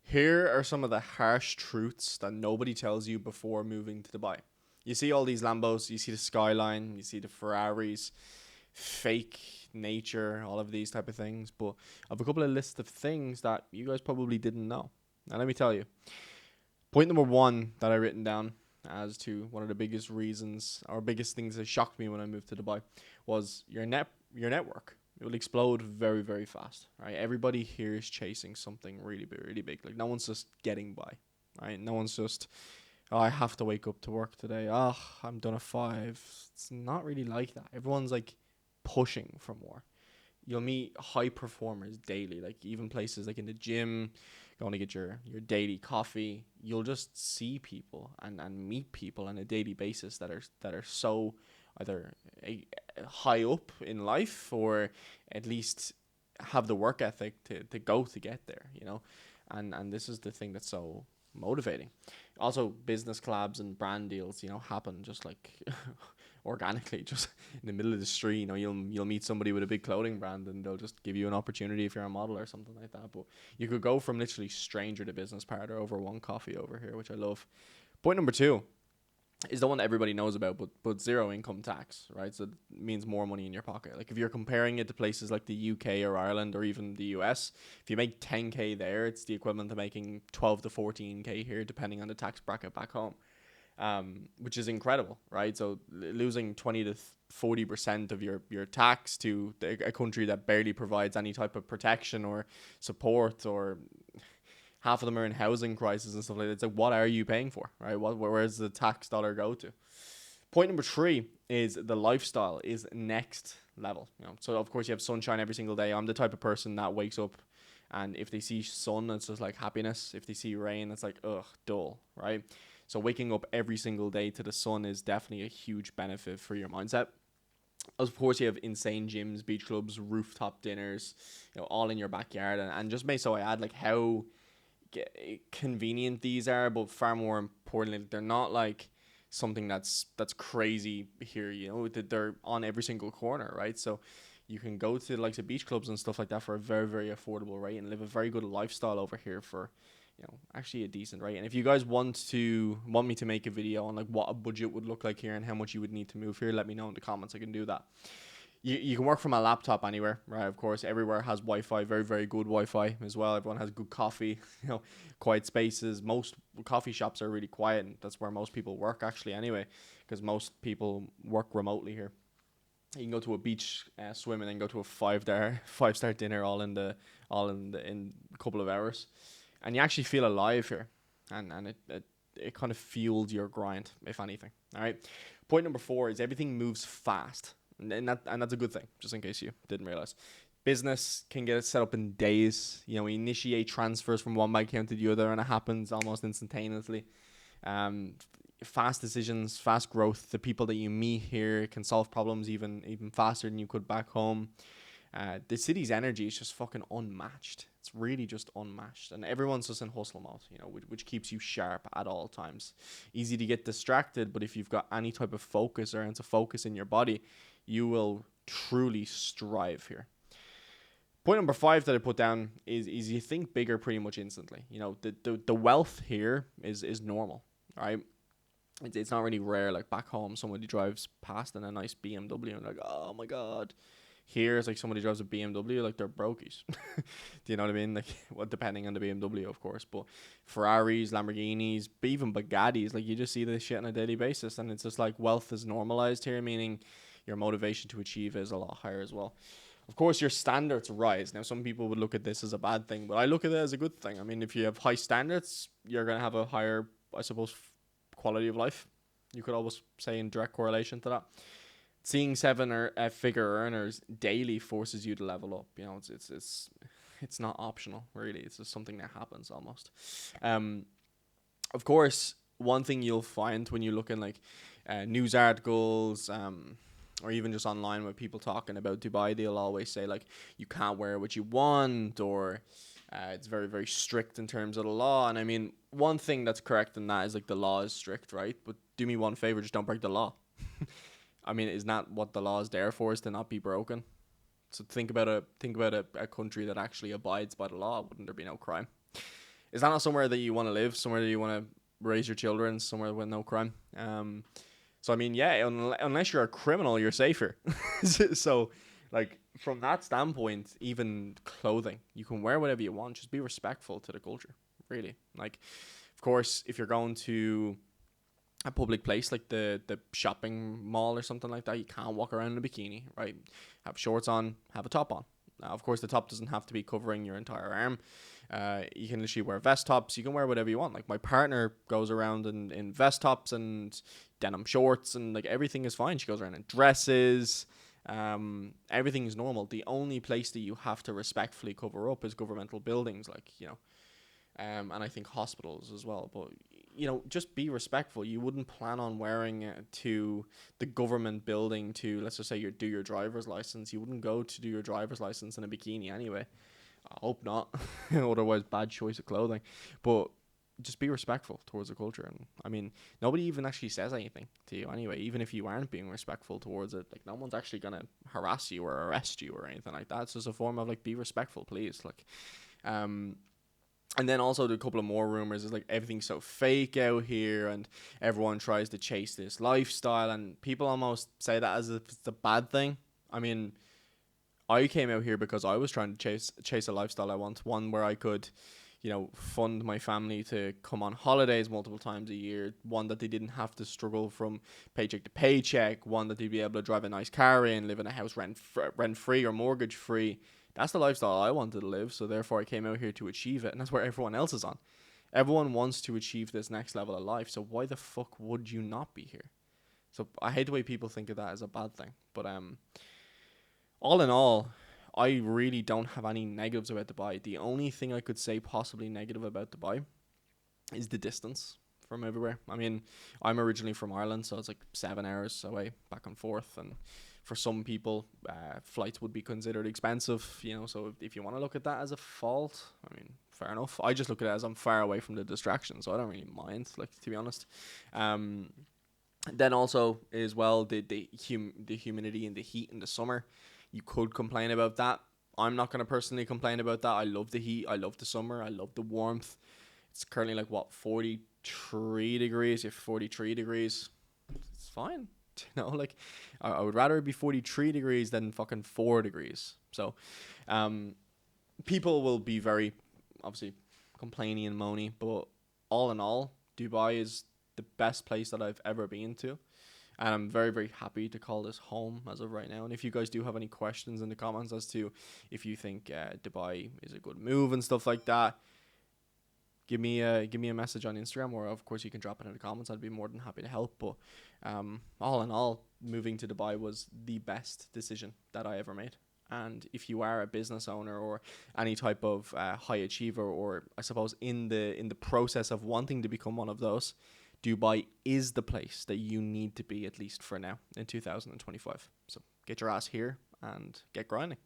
Here are some of the harsh truths that nobody tells you before moving to Dubai. You see all these Lambos, you see the skyline, you see the Ferraris, fake nature, all of these type of things. But I have a couple of lists of things that you guys probably didn't know. Now let me tell you. Point number one that I written down as to one of the biggest reasons or biggest things that shocked me when I moved to Dubai was your network. It will explode very, very fast. Right? Everybody here is chasing something really big, really big. Like no one's just getting by. Right? No one's just, oh, I have to wake up to work today. Oh, I'm done at 5. It's not really like that. Everyone's like pushing for more. You'll meet high performers daily, like even places like in the gym, going to get your daily coffee. You'll just see people and meet people on a daily basis that are so either high up in life or at least have the work ethic to go to get there, and this is the thing that's so motivating. Also, business collabs and brand deals, happen just like organically, just in the middle of the street. You'll meet somebody with a big clothing brand, and they'll just give you an opportunity if you're a model or something like that. But you could go from literally stranger to business partner over one coffee over here, which I love. Point number two is the one that everybody knows about, but zero income tax, right? So it means more money in your pocket. Like if you're comparing it to places like the UK or Ireland or even the US, if you make 10k there, it's the equivalent of making 12 to 14k here, depending on the tax bracket back home. Which is incredible, right? So losing 20 to 40% of your tax to a country that barely provides any type of protection or support, or half of them are in housing crisis and stuff like that. It's like, what are you paying for, right? Where's the tax dollar go to? Point number three is the lifestyle is next level. So of course you have sunshine every single day. I'm the type of person that wakes up, and if they see sun, it's just like happiness. If they see rain, it's like ugh, dull, right? So waking up every single day to the sun is definitely a huge benefit for your mindset. Of course, you have insane gyms, beach clubs, rooftop dinners, all in your backyard, and just may so I add like how convenient these are, but far more importantly, they're not like something that's crazy here. They're on every single corner, right? So you can go to like the beach clubs and stuff like that for a very, very affordable rate and live a very good lifestyle over here for actually a decent rate. And if you guys want me to make a video on like what a budget would look like here and how much you would need to move here, let me know in the comments. I can do that. You can work from a laptop anywhere, right? Of course, everywhere has Wi-Fi, very, very good Wi-Fi as well. Everyone has good coffee, quiet spaces. Most coffee shops are really quiet, and that's where most people work actually anyway, because most people work remotely here. You can go to a beach, swim, and then go to a five-star dinner in a couple of hours, and you actually feel alive here, and it kind of fuels your grind, if anything. All right. Point number four is everything moves fast, and that's a good thing. Just in case you didn't realize, business can get it set up in days. We initiate transfers from one bank account to the other, and it happens almost instantaneously. Um, Fast decisions, fast growth. The people that you meet here can solve problems even faster than you could back home. The city's energy is just fucking unmatched. It's really just unmatched, and everyone's just in hustle mode, which keeps you sharp at all times. Easy to get distracted, but if you've got any type of focus or into focus in your body, you will truly strive here. Point number five that I put down is you think bigger pretty much instantly. The wealth here is normal, right? It's not really rare. Like back home, somebody drives past in a nice BMW and like, oh my god. Here, it's like somebody drives a BMW, like they're brokies. Do you know what I mean? Like, well, depending on the BMW, of course, but Ferraris, Lamborghinis, even Bugattis, like you just see this shit on a daily basis, and it's just like wealth is normalized here, meaning your motivation to achieve is a lot higher as well. Of course, your standards rise. Now, some people would look at this as a bad thing, but I look at it as a good thing. I mean, if you have high standards, you're going to have a higher, I suppose, quality of life. You could always say in direct correlation to that. Seeing seven or figure earners daily forces you to level up. It's not optional really. It's just something that happens almost. Of course, one thing you'll find when you look in like news articles, or even just online with people talking about Dubai, they'll always say like you can't wear what you want, or it's very, very strict in terms of the law. And I mean, one thing that's correct in that is like the law is strict, right? But do me one favor, just don't break the law. I mean, is not what the law is there for, is to not be broken. So think about a country that actually abides by the law. Wouldn't there be no crime? is that not somewhere that you want to live? Somewhere that you want to raise your children? Somewhere with no crime? So I mean, yeah, unless you're a criminal, you're safer. So, like from that standpoint, even clothing, you can wear whatever you want. Just be respectful to the culture. Really, like, of course, if you're going to a public place like the shopping mall or something like that, you can't walk around in a bikini, right? Have shorts on, have a top on. Now, of course, the top doesn't have to be covering your entire arm. You can literally wear vest tops. You can wear whatever you want. Like my partner goes around in vest tops and denim shorts, and like everything is fine. She goes around in dresses. Everything is normal. The only place that you have to respectfully cover up is governmental buildings, like and I think hospitals as well. But just be respectful. You wouldn't plan on wearing it to the government building to, let's just say, do your driver's license. You wouldn't go to do your driver's license in a bikini anyway. I hope not. Otherwise, bad choice of clothing. But just be respectful towards the culture. And I mean, nobody even actually says anything to you anyway. Even if you aren't being respectful towards it, like no one's actually gonna harass you or arrest you or anything like that. It's just a form of like, be respectful, please. Like, and then also the couple of more rumors is like everything's so fake out here and everyone tries to chase this lifestyle, and people almost say that as if it's a bad thing. I mean, I came out here because I was trying to chase a lifestyle I want, one where I could, fund my family to come on holidays multiple times a year, one that they didn't have to struggle from paycheck to paycheck, one that they'd be able to drive a nice car in, live in a house rent free or mortgage free. That's the lifestyle I wanted to live, so therefore I came out here to achieve it, and that's where everyone else is on. Everyone wants to achieve this next level of life, so why the fuck would you not be here? So I hate the way people think of that as a bad thing, but all in all, I really don't have any negatives about Dubai. The only thing I could say possibly negative about Dubai is the distance from everywhere. I mean, I'm originally from Ireland, so it's like 7 hours away, back and forth, and for some people, flights would be considered expensive, so if you want to look at that as a fault, I mean, fair enough. I just look at it as I'm far away from the distraction, so I don't really mind, like, to be honest. Then also, as well, the humidity and the heat in the summer, you could complain about that. I'm not going to personally complain about that. I love the heat, I love the summer, I love the warmth. It's currently like, 43 degrees, if 43 degrees, it's fine. Like I would rather it be 43 degrees than fucking 4 degrees. So people will be very obviously complaining and moany, but all in all, Dubai is the best place that I've ever been to, and I'm very, very happy to call this home as of right now. And if you guys do have any questions in the comments as to if you think Dubai is a good move and stuff like that, give me a message on Instagram, or of course you can drop it in the comments. I'd be more than happy to help. But all in all, moving to Dubai was the best decision that I ever made. And if you are a business owner or any type of high achiever, or I suppose in the process of wanting to become one of those, Dubai is the place that you need to be, at least for now, in 2025. So get your ass here and get grinding.